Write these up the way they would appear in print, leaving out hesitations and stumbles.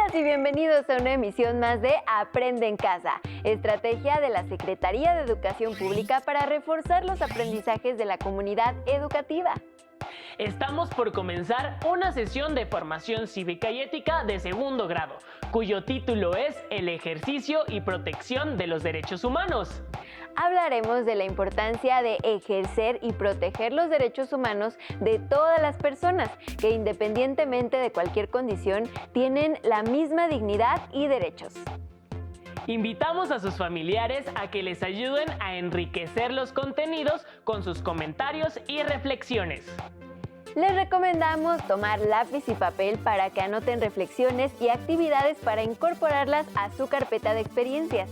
días y bienvenidos a una emisión más de Aprende en Casa, estrategia de la Secretaría de Educación Pública para reforzar los aprendizajes de la comunidad educativa. Estamos por comenzar una sesión de formación cívica y ética de segundo grado, cuyo título es El ejercicio y protección de los derechos humanos. Hablaremos de la importancia de ejercer y proteger los derechos humanos de todas las personas que, independientemente de cualquier condición, tienen la misma dignidad y derechos. Invitamos a sus familiares a que les ayuden a enriquecer los contenidos con sus comentarios y reflexiones. Les recomendamos tomar lápiz y papel para que anoten reflexiones y actividades para incorporarlas a su carpeta de experiencias.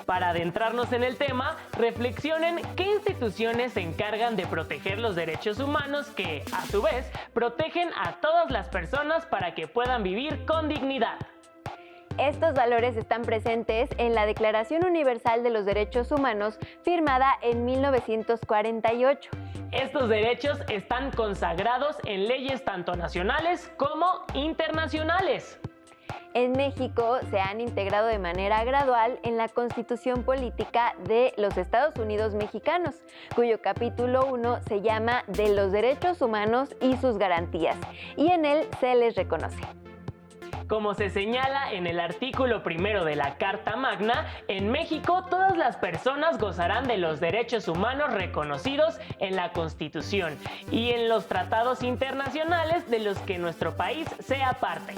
Para adentrarnos en el tema, reflexionen qué instituciones se encargan de proteger los derechos humanos que, a su vez, protegen a todas las personas para que puedan vivir con dignidad. Estos valores están presentes en la Declaración Universal de los Derechos Humanos, firmada en 1948. Estos derechos están consagrados en leyes tanto nacionales como internacionales. En México se han integrado de manera gradual en la Constitución Política de los Estados Unidos Mexicanos, cuyo capítulo 1 se llama De los Derechos Humanos y sus Garantías, y en él se les reconoce. Como se señala en el artículo 1 de la Carta Magna, en México todas las personas gozarán de los derechos humanos reconocidos en la Constitución y en los tratados internacionales de los que nuestro país sea parte.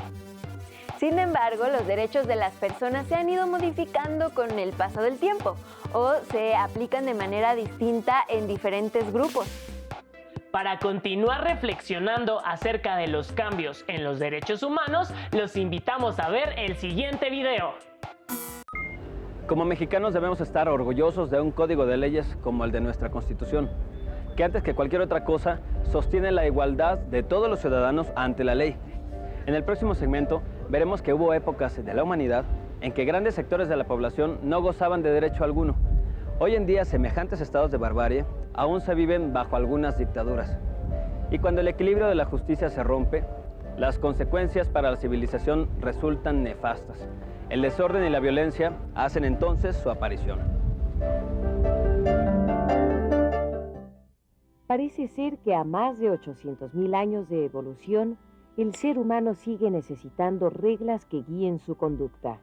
Sin embargo, los derechos de las personas se han ido modificando con el paso del tiempo o se aplican de manera distinta en diferentes grupos. Para continuar reflexionando acerca de los cambios en los derechos humanos, los invitamos a ver el siguiente video. Como mexicanos debemos estar orgullosos de un código de leyes como el de nuestra Constitución, que antes que cualquier otra cosa sostiene la igualdad de todos los ciudadanos ante la ley. En el próximo segmento veremos que hubo épocas de la humanidad en que grandes sectores de la población no gozaban de derecho alguno. Hoy en día, semejantes estados de barbarie aún se viven bajo algunas dictaduras. Y cuando el equilibrio de la justicia se rompe, las consecuencias para la civilización resultan nefastas. El desorden y la violencia hacen entonces su aparición. Parece ser que a más de 800.000 años de evolución, el ser humano sigue necesitando reglas que guíen su conducta.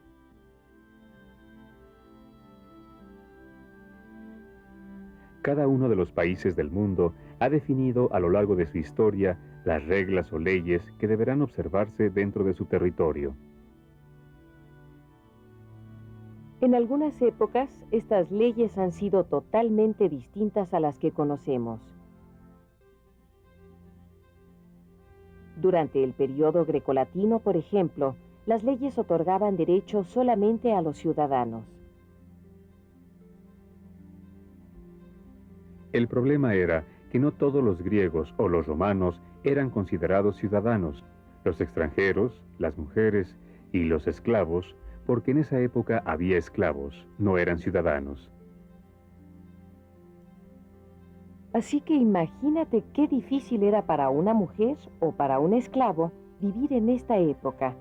Cada uno de los países del mundo ha definido a lo largo de su historia las reglas o leyes que deberán observarse dentro de su territorio. En algunas épocas, estas leyes han sido totalmente distintas a las que conocemos. Durante el periodo grecolatino, por ejemplo, las leyes otorgaban derechos solamente a los ciudadanos. El problema era que no todos los griegos o los romanos eran considerados ciudadanos, los extranjeros, las mujeres y los esclavos, porque en esa época había esclavos, no eran ciudadanos. Así que imagínate qué difícil era para una mujer o para un esclavo vivir en esta época.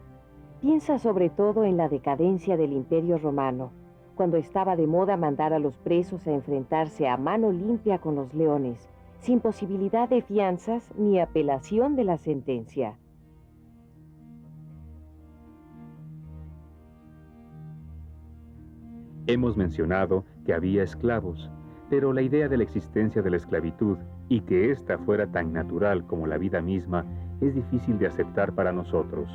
Piensa sobre todo en la decadencia del Imperio Romano, cuando estaba de moda mandar a los presos a enfrentarse a mano limpia con los leones, sin posibilidad de fianzas ni apelación de la sentencia. Hemos mencionado que había esclavos, pero la idea de la existencia de la esclavitud y que ésta fuera tan natural como la vida misma es difícil de aceptar para nosotros.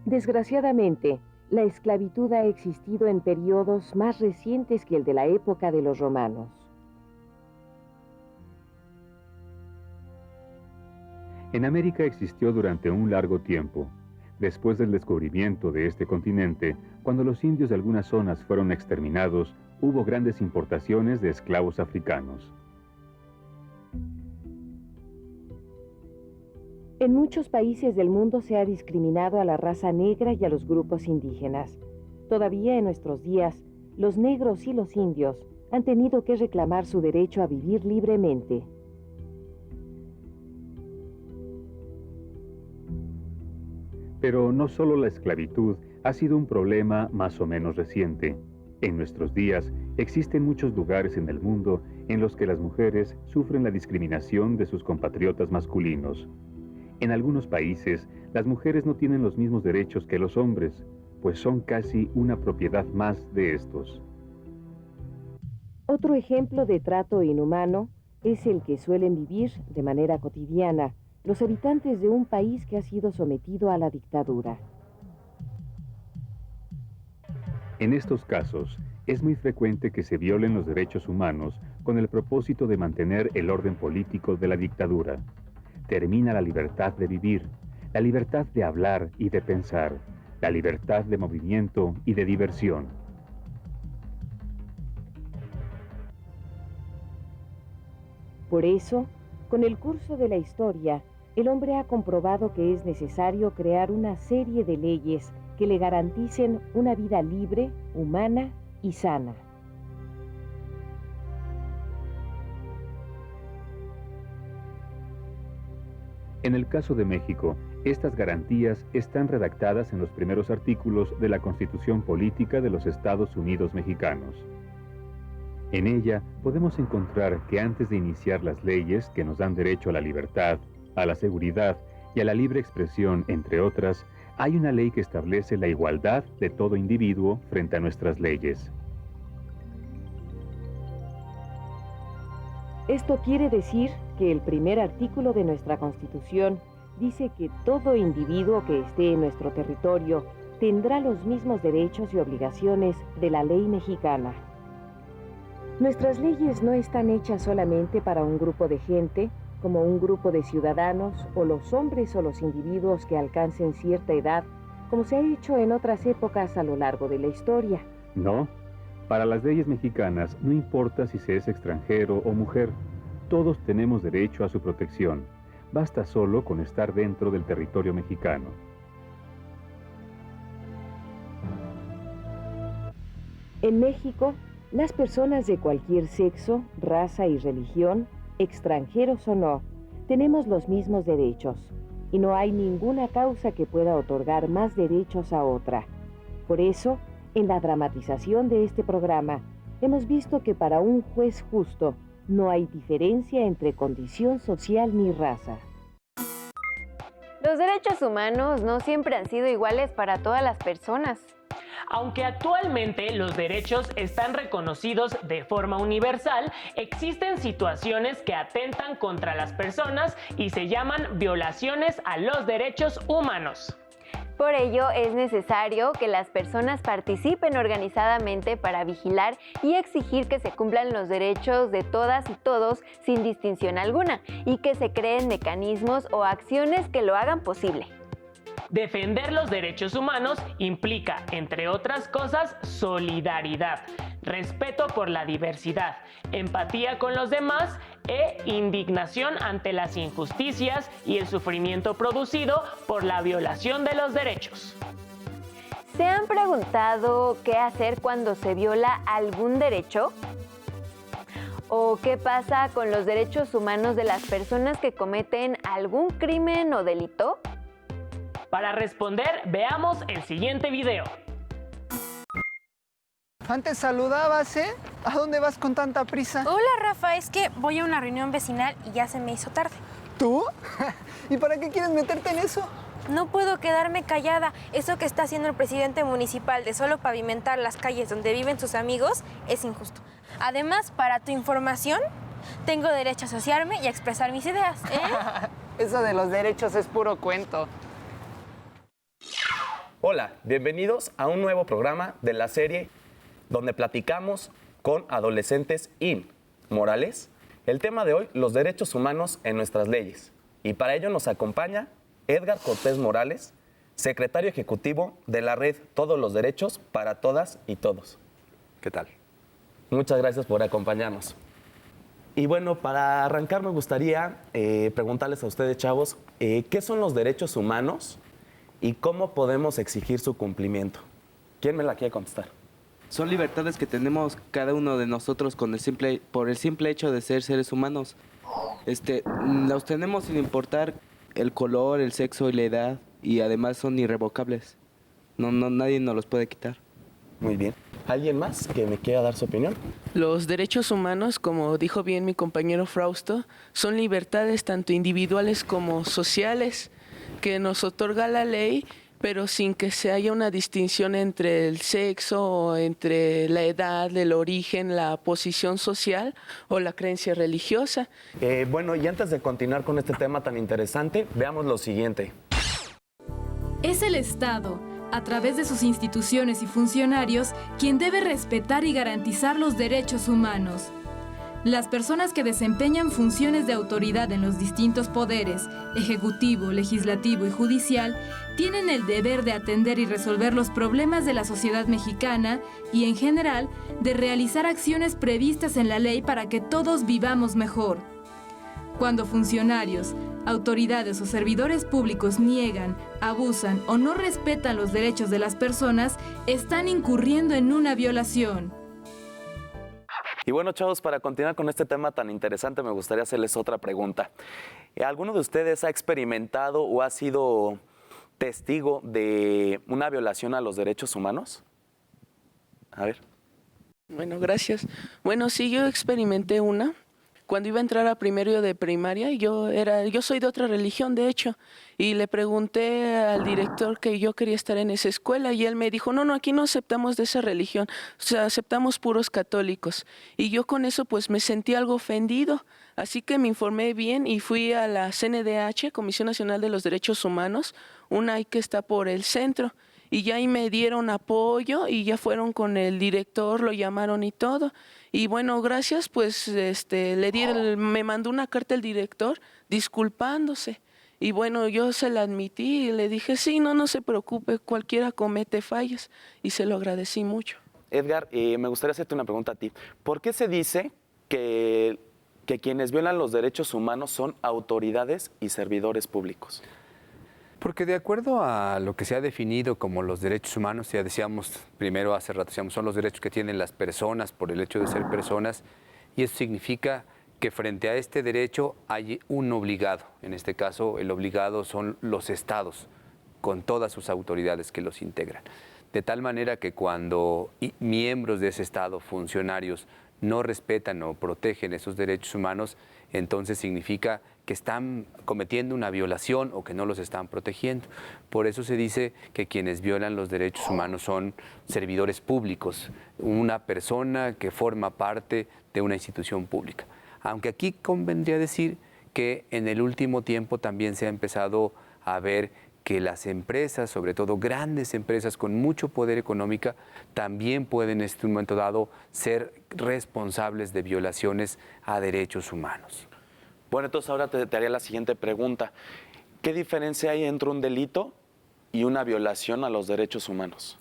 Desgraciadamente, la esclavitud ha existido en periodos más recientes que el de la época de los romanos. En América existió durante un largo tiempo. Después del descubrimiento de este continente, cuando los indios de algunas zonas fueron exterminados, hubo grandes importaciones de esclavos africanos. En muchos países del mundo se ha discriminado a la raza negra y a los grupos indígenas. Todavía en nuestros días, los negros y los indios han tenido que reclamar su derecho a vivir libremente. Pero no solo la esclavitud ha sido un problema más o menos reciente. En nuestros días existen muchos lugares en el mundo en los que las mujeres sufren la discriminación de sus compatriotas masculinos. En algunos países, las mujeres no tienen los mismos derechos que los hombres, pues son casi una propiedad más de estos. Otro ejemplo de trato inhumano es el que suelen vivir de manera cotidiana los habitantes de un país que ha sido sometido a la dictadura. En estos casos, es muy frecuente que se violen los derechos humanos con el propósito de mantener el orden político de la dictadura. Termina la libertad de vivir, la libertad de hablar y de pensar, la libertad de movimiento y de diversión. Por eso, con el curso de la historia, el hombre ha comprobado que es necesario crear una serie de leyes que le garanticen una vida libre, humana y sana. En el caso de México, estas garantías están redactadas en los primeros artículos de la Constitución Política de los Estados Unidos Mexicanos. En ella podemos encontrar que antes de iniciar las leyes que nos dan derecho a la libertad, a la seguridad y a la libre expresión, entre otras, hay una ley que establece la igualdad de todo individuo frente a nuestras leyes. Esto quiere decir que el primer artículo de nuestra Constitución dice que todo individuo que esté en nuestro territorio tendrá los mismos derechos y obligaciones de la ley mexicana. Nuestras leyes no están hechas solamente para un grupo de gente, como un grupo de ciudadanos o los hombres o los individuos que alcancen cierta edad, como se ha hecho en otras épocas a lo largo de la historia. No, para las leyes mexicanas no importa si se es extranjero o mujer, todos tenemos derecho a su protección. Basta solo con estar dentro del territorio mexicano. En México, las personas de cualquier sexo, raza y religión, extranjeros o no, tenemos los mismos derechos, y no hay ninguna causa que pueda otorgar más derechos a otra. Por eso, en la dramatización de este programa, hemos visto que para un juez justo no hay diferencia entre condición social ni raza. Los derechos humanos no siempre han sido iguales para todas las personas. Aunque actualmente los derechos están reconocidos de forma universal, existen situaciones que atentan contra las personas y se llaman violaciones a los derechos humanos. Por ello, es necesario que las personas participen organizadamente para vigilar y exigir que se cumplan los derechos de todas y todos sin distinción alguna, y que se creen mecanismos o acciones que lo hagan posible. Defender los derechos humanos implica, entre otras cosas, solidaridad, respeto por la diversidad, empatía con los demás e indignación ante las injusticias y el sufrimiento producido por la violación de los derechos. ¿Se han preguntado qué hacer cuando se viola algún derecho? ¿O qué pasa con los derechos humanos de las personas que cometen algún crimen o delito? Para responder, veamos el siguiente video. Antes saludabas, ¿eh? ¿A dónde vas con tanta prisa? Hola, Rafa, es que voy a una reunión vecinal y ya se me hizo tarde. ¿Tú? ¿Y para qué quieres meterte en eso? No puedo quedarme callada. Eso que está haciendo el presidente municipal de solo pavimentar las calles donde viven sus amigos es injusto. Además, para tu información, tengo derecho a asociarme y a expresar mis ideas, ¿eh? Eso de los derechos es puro cuento. Hola, bienvenidos a un nuevo programa de la serie donde platicamos con adolescentes inmorales. El tema de hoy, los derechos humanos en nuestras leyes. Y para ello nos acompaña Edgar Cortés Morales, secretario ejecutivo de la red Todos los Derechos para Todas y Todos. ¿Qué tal? Muchas gracias por acompañarnos. Y bueno, para arrancar me gustaría preguntarles a ustedes, chavos, ¿qué son los derechos humanos y cómo podemos exigir su cumplimiento? ¿Quién me la quiere contestar? Son libertades que tenemos cada uno de nosotros por el simple hecho de ser seres humanos. Los tenemos sin importar el color, el sexo y la edad. y además son irrevocables. Nadie nos los puede quitar. Muy bien. ¿Alguien más que me quiera dar su opinión? Los derechos humanos, como dijo bien mi compañero Frausto, son libertades tanto individuales como sociales que nos otorga la ley, pero sin que se haya una distinción entre el sexo, o entre la edad, el origen, la posición social o la creencia religiosa. Bueno, y antes de continuar con este tema tan interesante, veamos lo siguiente. Es el Estado, a través de sus instituciones y funcionarios, quien debe respetar y garantizar los derechos humanos. Las personas que desempeñan funciones de autoridad en los distintos poderes, ejecutivo, legislativo y judicial, tienen el deber de atender y resolver los problemas de la sociedad mexicana y, en general, de realizar acciones previstas en la ley para que todos vivamos mejor. Cuando funcionarios, autoridades o servidores públicos niegan, abusan o no respetan los derechos de las personas, están incurriendo en una violación. Y bueno, chavos, para continuar con este tema tan interesante, me gustaría hacerles otra pregunta. ¿Alguno de ustedes ha experimentado o ha sido testigo de una violación a los derechos humanos? A ver. Bueno, gracias. Bueno, sí, yo experimenté una. Cuando iba a entrar a primero de primaria, yo soy de otra religión, de hecho, y le pregunté al director que yo quería estar en esa escuela y él me dijo, no, aquí no aceptamos de esa religión, o sea, aceptamos puros católicos. Y yo con eso pues me sentí algo ofendido, así que me informé bien y fui a la CNDH, Comisión Nacional de los Derechos Humanos, una ahí que está por el centro. Y ya ahí me dieron apoyo y ya fueron con el director, lo llamaron y todo. Y bueno, gracias, pues me mandó una carta el director disculpándose. Y bueno, yo se la admití y le dije, sí, no se preocupe, cualquiera comete fallas. Y se lo agradecí mucho. Edgar, me gustaría hacerte una pregunta a ti. ¿Por qué se dice que quienes violan los derechos humanos son autoridades y servidores públicos? Porque de acuerdo a lo que se ha definido como los derechos humanos, ya decíamos primero hace rato, son los derechos que tienen las personas por el hecho de ser personas, y eso significa que frente a este derecho hay un obligado. En este caso, el obligado son los estados, con todas sus autoridades que los integran. De tal manera que cuando miembros de ese estado, funcionarios, no respetan o protegen esos derechos humanos, entonces significa que están cometiendo una violación o que no los están protegiendo. Por eso se dice que quienes violan los derechos humanos son servidores públicos, una persona que forma parte de una institución pública. Aunque aquí convendría decir que en el último tiempo también se ha empezado a ver que las empresas, sobre todo grandes empresas con mucho poder económico, también pueden en este momento dado ser responsables de violaciones a derechos humanos. Bueno, entonces ahora te haría la siguiente pregunta. ¿Qué diferencia hay entre un delito y una violación a los derechos humanos?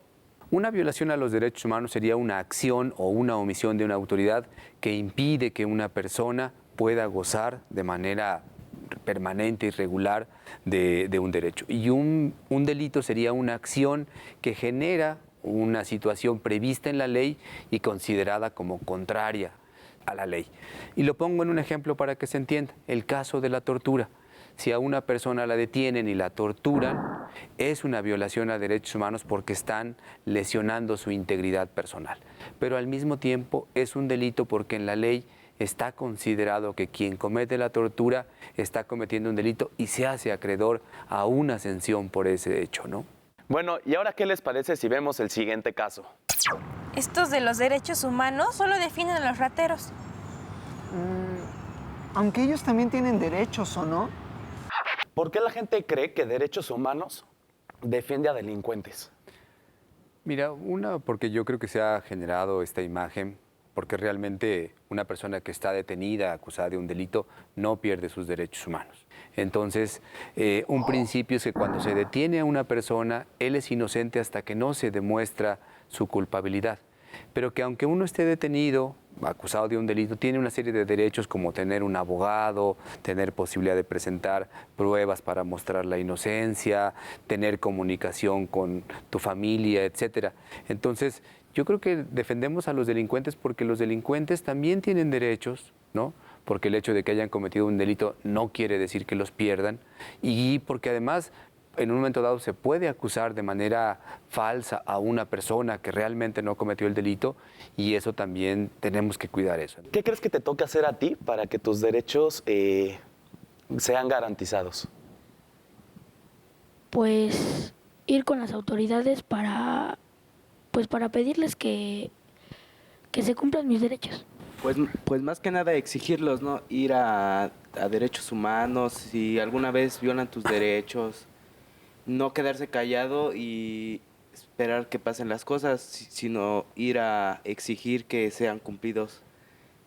Una violación a los derechos humanos sería una acción o una omisión de una autoridad que impide que una persona pueda gozar de manera permanente y regular de un derecho. Y un delito sería una acción que genera una situación prevista en la ley y considerada como contraria a la ley. Y lo pongo en un ejemplo para que se entienda, el caso de la tortura. Si a una persona la detienen y la torturan, es una violación a derechos humanos porque están lesionando su integridad personal. Pero al mismo tiempo es un delito porque en la ley está considerado que quien comete la tortura está cometiendo un delito y se hace acreedor a una sanción por ese hecho, ¿no? Bueno, ¿y ahora qué les parece si vemos el siguiente caso? Estos de los derechos humanos solo definen a los rateros. Aunque ellos también tienen derechos, ¿o no? ¿Por qué la gente cree que derechos humanos defiende a delincuentes? Mira, porque yo creo que se ha generado esta imagen, porque realmente una persona que está detenida, acusada de un delito, no pierde sus derechos humanos. Entonces, un principio es que cuando se detiene a una persona, él es inocente hasta que no se demuestra su culpabilidad. Pero que aunque uno esté detenido, acusado de un delito, tiene una serie de derechos como tener un abogado, tener posibilidad de presentar pruebas para mostrar la inocencia, tener comunicación con tu familia, etcétera. Entonces, yo creo que defendemos a los delincuentes porque los delincuentes también tienen derechos, ¿no? Porque el hecho de que hayan cometido un delito no quiere decir que los pierdan y porque además en un momento dado se puede acusar de manera falsa a una persona que realmente no cometió el delito, y eso también tenemos que cuidar eso. ¿Qué crees que te toca hacer a ti para que tus derechos sean garantizados? Pues ir con las autoridades para pedirles que se cumplan mis derechos. Pues más que nada exigirlos, ¿no? Ir a derechos humanos, si alguna vez violan tus derechos, no quedarse callado y esperar que pasen las cosas, sino ir a exigir que sean cumplidos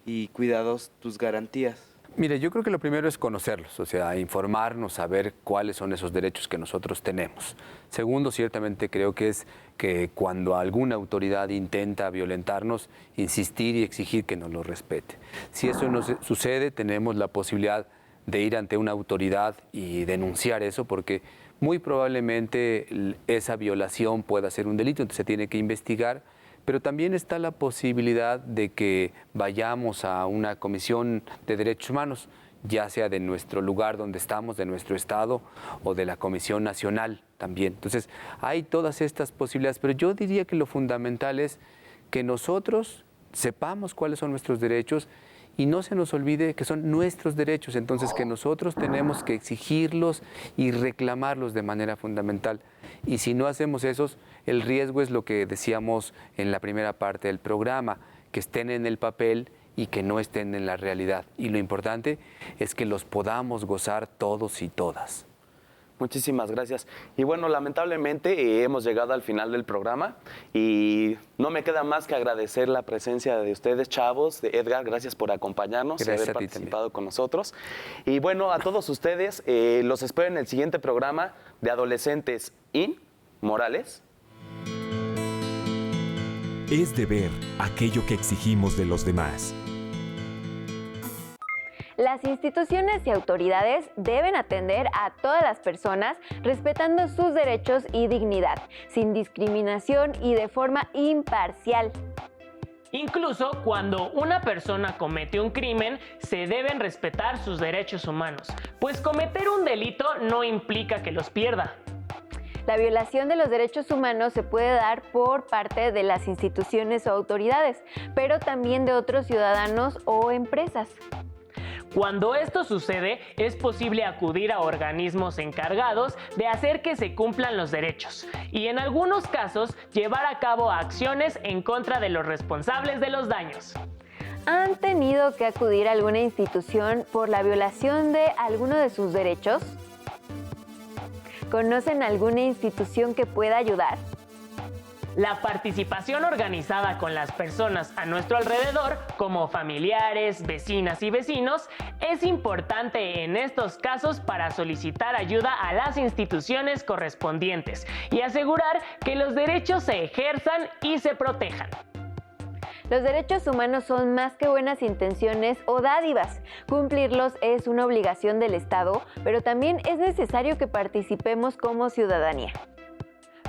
y cuidados tus garantías. Mire, yo creo que lo primero es conocerlos, o sea, informarnos, saber cuáles son esos derechos que nosotros tenemos. Segundo, ciertamente creo que es que cuando alguna autoridad intenta violentarnos, insistir y exigir que nos lo respete. Si eso no sucede, tenemos la posibilidad de ir ante una autoridad y denunciar eso, porque muy probablemente esa violación pueda ser un delito, entonces se tiene que investigar. Pero también está la posibilidad de que vayamos a una comisión de derechos humanos, ya sea de nuestro lugar donde estamos, de nuestro estado, o de la Comisión Nacional también. Entonces, hay todas estas posibilidades, pero yo diría que lo fundamental es que nosotros sepamos cuáles son nuestros derechos y no se nos olvide que son nuestros derechos, entonces que nosotros tenemos que exigirlos y reclamarlos de manera fundamental. Y si no hacemos eso, el riesgo es lo que decíamos en la primera parte del programa, que estén en el papel y que no estén en la realidad. Y lo importante es que los podamos gozar todos y todas. Muchísimas gracias. Y bueno, lamentablemente hemos llegado al final del programa y no me queda más que agradecer la presencia de ustedes, chavos, de Edgar, gracias por acompañarnos y haber participado con nosotros. Y bueno, a todos ustedes, los espero en el siguiente programa de Adolescentes in Morales. Es deber aquello que exigimos de los demás. Las instituciones y autoridades deben atender a todas las personas respetando sus derechos y dignidad, sin discriminación y de forma imparcial. Incluso cuando una persona comete un crimen, se deben respetar sus derechos humanos, pues cometer un delito no implica que los pierda. La violación de los derechos humanos se puede dar por parte de las instituciones o autoridades, pero también de otros ciudadanos o empresas. Cuando esto sucede, es posible acudir a organismos encargados de hacer que se cumplan los derechos y en algunos casos llevar a cabo acciones en contra de los responsables de los daños. ¿Han tenido que acudir a alguna institución por la violación de alguno de sus derechos? ¿Conocen alguna institución que pueda ayudar? La participación organizada con las personas a nuestro alrededor, como familiares, vecinas y vecinos, es importante en estos casos para solicitar ayuda a las instituciones correspondientes y asegurar que los derechos se ejerzan y se protejan. Los derechos humanos son más que buenas intenciones o dádivas. Cumplirlos es una obligación del Estado, pero también es necesario que participemos como ciudadanía.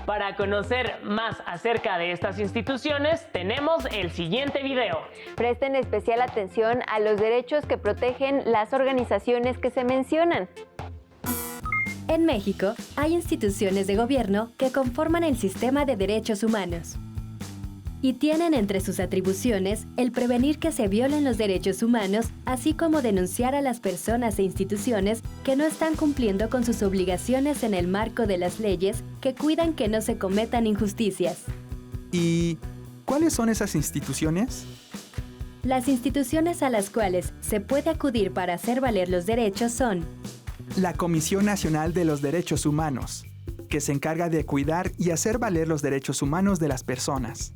Para conocer más acerca de estas instituciones, tenemos el siguiente video. Presten especial atención a los derechos que protegen las organizaciones que se mencionan. En México, hay instituciones de gobierno que conforman el sistema de derechos humanos y tienen entre sus atribuciones el prevenir que se violen los derechos humanos, así como denunciar a las personas e instituciones que no están cumpliendo con sus obligaciones en el marco de las leyes que cuidan que no se cometan injusticias. ¿Y cuáles son esas instituciones? Las instituciones a las cuales se puede acudir para hacer valer los derechos son la Comisión Nacional de los Derechos Humanos, que se encarga de cuidar y hacer valer los derechos humanos de las personas.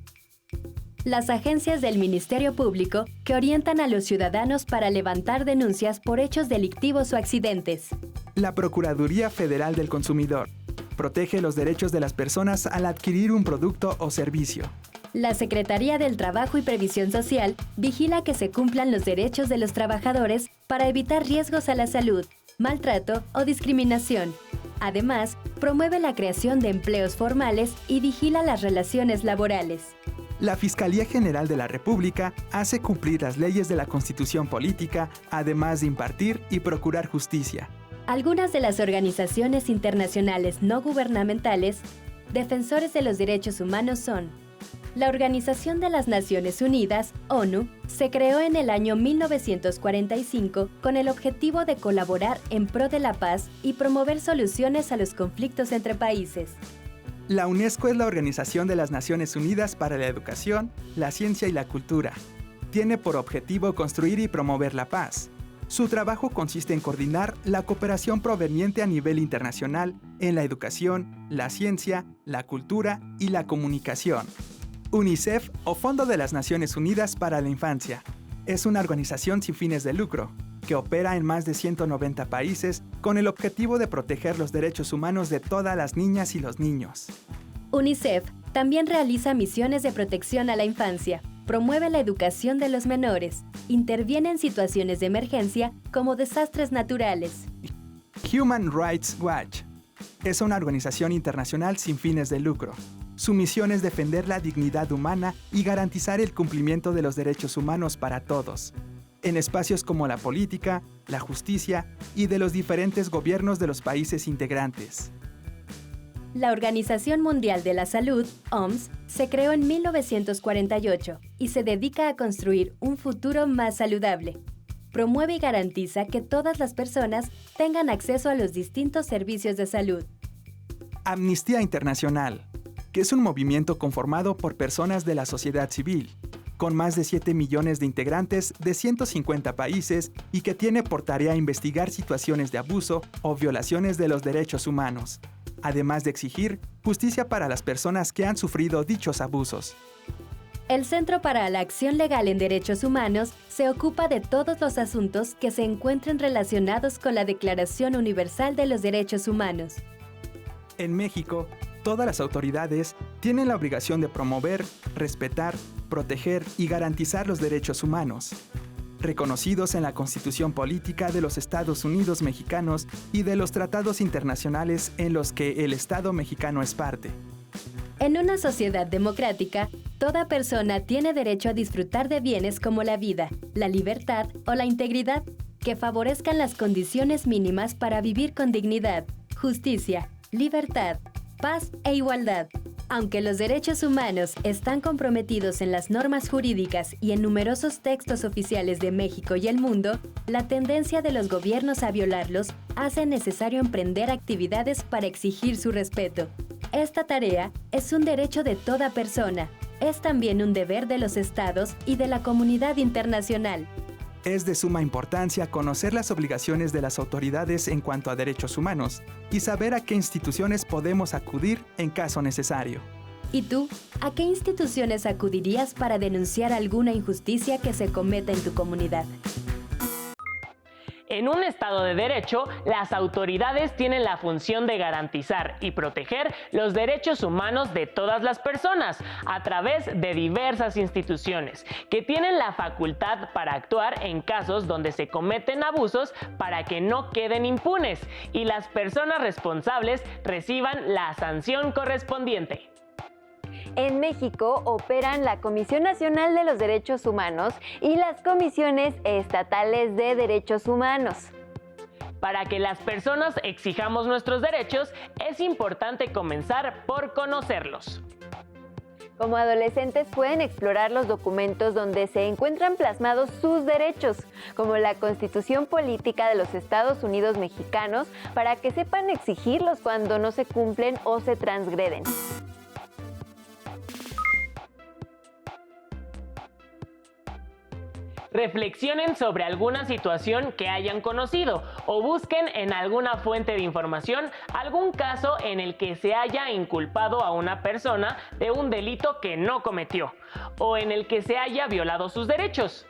Las agencias del Ministerio Público que orientan a los ciudadanos para levantar denuncias por hechos delictivos o accidentes. La Procuraduría Federal del Consumidor protege los derechos de las personas al adquirir un producto o servicio. La Secretaría del Trabajo y Previsión Social vigila que se cumplan los derechos de los trabajadores para evitar riesgos a la salud, maltrato o discriminación. Además, promueve la creación de empleos formales y vigila las relaciones laborales. La Fiscalía General de la República hace cumplir las leyes de la Constitución Política, además de impartir y procurar justicia. Algunas de las organizaciones internacionales no gubernamentales defensores de los derechos humanos son: la Organización de las Naciones Unidas, ONU, se creó en el año 1945 con el objetivo de colaborar en pro de la paz y promover soluciones a los conflictos entre países. La UNESCO es la Organización de las Naciones Unidas para la Educación, la Ciencia y la Cultura. Tiene por objetivo construir y promover la paz. Su trabajo consiste en coordinar la cooperación proveniente a nivel internacional en la educación, la ciencia, la cultura y la comunicación. UNICEF, o Fondo de las Naciones Unidas para la Infancia, es una organización sin fines de lucro que opera en más de 190 países con el objetivo de proteger los derechos humanos de todas las niñas y los niños. UNICEF también realiza misiones de protección a la infancia, promueve la educación de los menores, interviene en situaciones de emergencia como desastres naturales. Human Rights Watch es una organización internacional sin fines de lucro. Su misión es defender la dignidad humana y garantizar el cumplimiento de los derechos humanos para todos, en espacios como la política, la justicia y de los diferentes gobiernos de los países integrantes. La Organización Mundial de la Salud, OMS, se creó en 1948 y se dedica a construir un futuro más saludable. Promueve y garantiza que todas las personas tengan acceso a los distintos servicios de salud. Amnistía Internacional, que es un movimiento conformado por personas de la sociedad civil, con más de 7 millones de integrantes de 150 países y que tiene por tarea investigar situaciones de abuso o violaciones de los derechos humanos, además de exigir justicia para las personas que han sufrido dichos abusos. El Centro para la Acción Legal en Derechos Humanos se ocupa de todos los asuntos que se encuentren relacionados con la Declaración Universal de los Derechos Humanos. En México, todas las autoridades tienen la obligación de promover, respetar, proteger y garantizar los derechos humanos, reconocidos en la Constitución Política de los Estados Unidos Mexicanos y de los tratados internacionales en los que el Estado mexicano es parte. En una sociedad democrática, toda persona tiene derecho a disfrutar de bienes como la vida, la libertad o la integridad, que favorezcan las condiciones mínimas para vivir con dignidad, justicia, libertad, paz e igualdad. Aunque los derechos humanos están comprometidos en las normas jurídicas y en numerosos textos oficiales de México y el mundo, la tendencia de los gobiernos a violarlos hace necesario emprender actividades para exigir su respeto. Esta tarea es un derecho de toda persona. Es también un deber de los estados y de la comunidad internacional. Es de suma importancia conocer las obligaciones de las autoridades en cuanto a derechos humanos y saber a qué instituciones podemos acudir en caso necesario. ¿Y tú? ¿A qué instituciones acudirías para denunciar alguna injusticia que se cometa en tu comunidad? En un Estado de Derecho, las autoridades tienen la función de garantizar y proteger los derechos humanos de todas las personas a través de diversas instituciones que tienen la facultad para actuar en casos donde se cometen abusos para que no queden impunes y las personas responsables reciban la sanción correspondiente. En México operan la Comisión Nacional de los Derechos Humanos y las comisiones estatales de derechos humanos. Para que las personas exijamos nuestros derechos, es importante comenzar por conocerlos. Como adolescentes pueden explorar los documentos donde se encuentran plasmados sus derechos, como la Constitución Política de los Estados Unidos Mexicanos, para que sepan exigirlos cuando no se cumplen o se transgreden. Reflexionen sobre alguna situación que hayan conocido o busquen en alguna fuente de información algún caso en el que se haya inculpado a una persona de un delito que no cometió o en el que se haya violado sus derechos.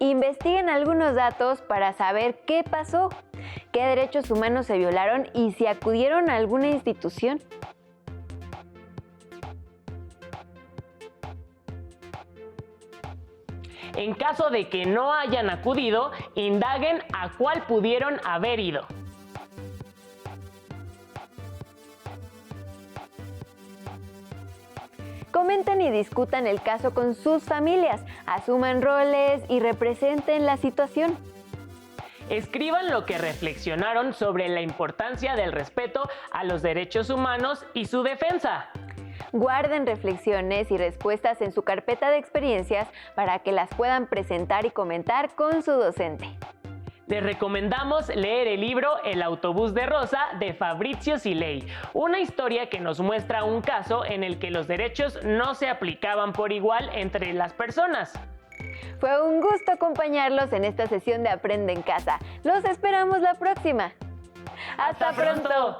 Investiguen algunos datos para saber qué pasó, qué derechos humanos se violaron y si acudieron a alguna institución. En caso de que no hayan acudido, indaguen a cuál pudieron haber ido. Comenten y discutan el caso con sus familias, asuman roles y representen la situación. Escriban lo que reflexionaron sobre la importancia del respeto a los derechos humanos y su defensa. Guarden reflexiones y respuestas en su carpeta de experiencias para que las puedan presentar y comentar con su docente. Les recomendamos leer el libro El autobús de Rosa de Fabrizio Silei, una historia que nos muestra un caso en el que los derechos no se aplicaban por igual entre las personas. Fue un gusto acompañarlos en esta sesión de Aprende en Casa. Los esperamos la próxima. ¡Hasta pronto!